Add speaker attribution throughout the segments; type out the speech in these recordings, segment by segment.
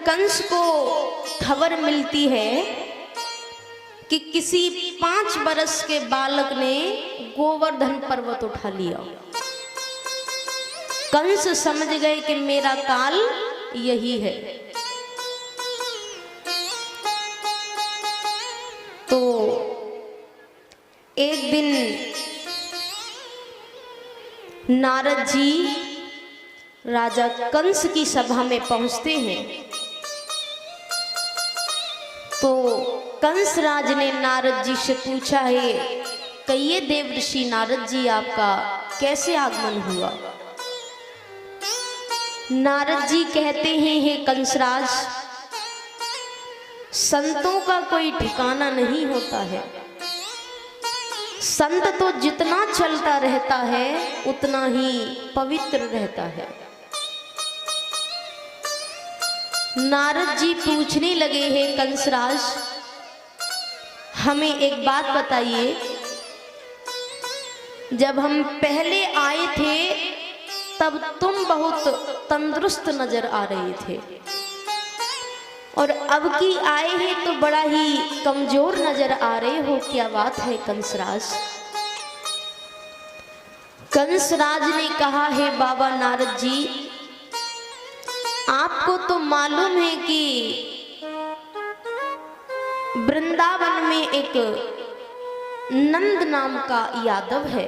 Speaker 1: कंस को खबर मिलती है कि किसी 5 बरस के बालक ने गोवर्धन पर्वत उठा लिया, कंस समझ गए कि मेरा काल यही है। तो एक दिन नारद जी राजा कंस की सभा में पहुंचते हैं। तो कंस राज ने नारद जी से पूछा है, कहिए देवर्षि नारद जी, आपका कैसे आगमन हुआ? नारद जी कहते हैं, हे कंसराज, संतों का कोई ठिकाना नहीं होता है। संत तो जितना चलता रहता है उतना ही पवित्र रहता है। नारद जी पूछने लगे, हे कंसराज, हमें एक बात बताइए, जब हम पहले आए थे तब तुम बहुत तंदुरुस्त नजर आ रहे थे और अब की आए हैं तो बड़ा ही कमजोर नजर आ रहे हो, क्या बात है कंसराज? कंसराज ने कहा, हे बाबा नारद जी, आपको तो मालूम है कि वृंदावन में एक नंद नाम का यादव है,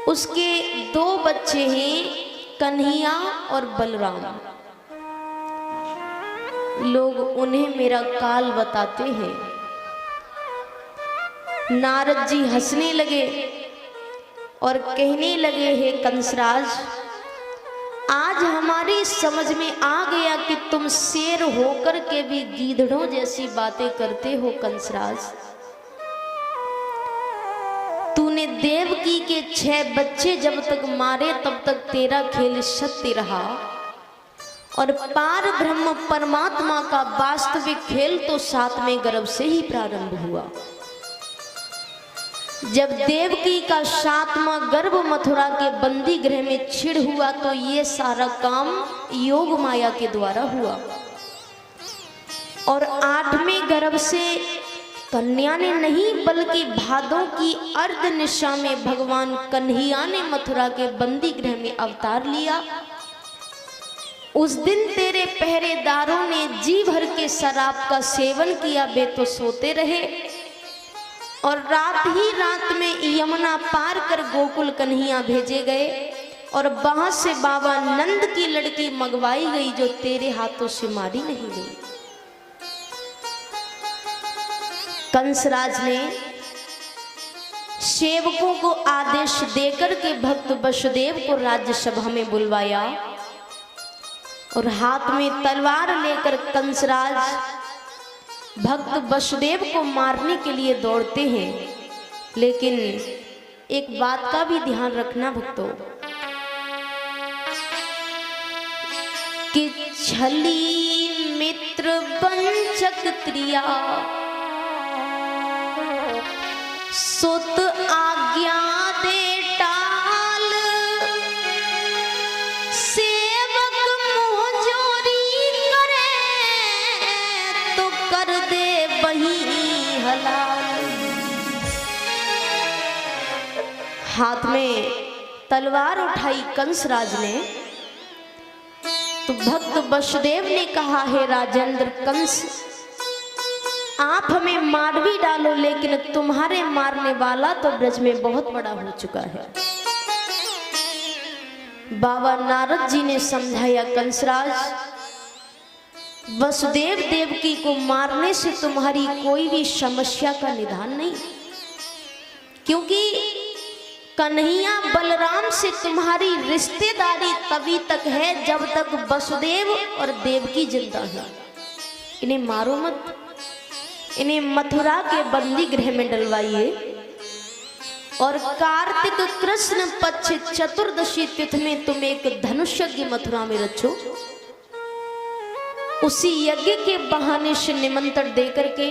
Speaker 1: उसके 2 बच्चे हैं, कन्हैया और बलराम। लोग उन्हें मेरा काल बताते हैं। नारद जी हंसने लगे और कहने लगे, हे कंसराज, आज हमारी समझ में आ गया कि तुम शेर होकर के भी गीदड़ों जैसी बातें करते हो। कंसराज, तूने देवकी के 6 बच्चे जब तक मारे तब तक तेरा खेल सत्य रहा और पार ब्रह्म परमात्मा का वास्तविक खेल तो 7वें गर्भ से ही प्रारंभ हुआ। जब देवकी का 7वां गर्भ मथुरा के बंदी गृह में छिड़ हुआ तो ये सारा काम योग माया के द्वारा हुआ और 8वें गर्भ से कन्या ने नहीं बल्कि भादों की अर्ध निशा में भगवान कन्हैया ने मथुरा के बंदी गृह में अवतार लिया। उस दिन तेरे पहरेदारों ने जी भर के शराब का सेवन किया, वे तो सोते रहे और रात ही रात में यमुना पार कर गोकुल कन्हैया भेजे गए और वहां से बाबा नंद की लड़की मंगवाई गई जो तेरे हाथों से मारी नहीं गई। कंसराज ने सेवकों को आदेश देकर के भक्त वसुदेव को राज्यसभा में बुलवाया और हाथ में तलवार लेकर कंसराज भक्त वसुदेव को मारने के लिए दौड़ते हैं। लेकिन एक बात का भी ध्यान रखना भक्तों, कि छली मित्र वंचक त्रिया सुत आज्ञा दे टाल, सेवक मुँह जोरी करे तो कर दे वही हलाल। हाथ में तलवार उठाई कंसराज ने तो भक्त वसुदेव ने कहा, हे राजेंद्र कंस, आप हमें मार भी डालो लेकिन तुम्हारे मारने वाला तो ब्रज में बहुत बड़ा हो चुका है। बाबा नारद जी ने समझाया, कंसराज, वसुदेव देवकी को मारने से तुम्हारी कोई भी समस्या का निदान नहीं, क्योंकि कन्हैया बलराम से तुम्हारी रिश्तेदारी तभी तक है जब तक वसुदेव और देवकी जिंदा है। इन्हें मारो मत, इन्हें मथुरा के बंदी गृह में डलवाइए और कार्तिक कृष्ण पक्ष चतुर्दशी तिथि में तुम एक धनुष यज्ञ मथुरा में रचो। उसी यज्ञ के बहाने से निमंत्रण देकर के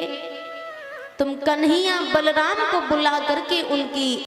Speaker 1: तुम कन्हैया बलराम को बुला करके उनकी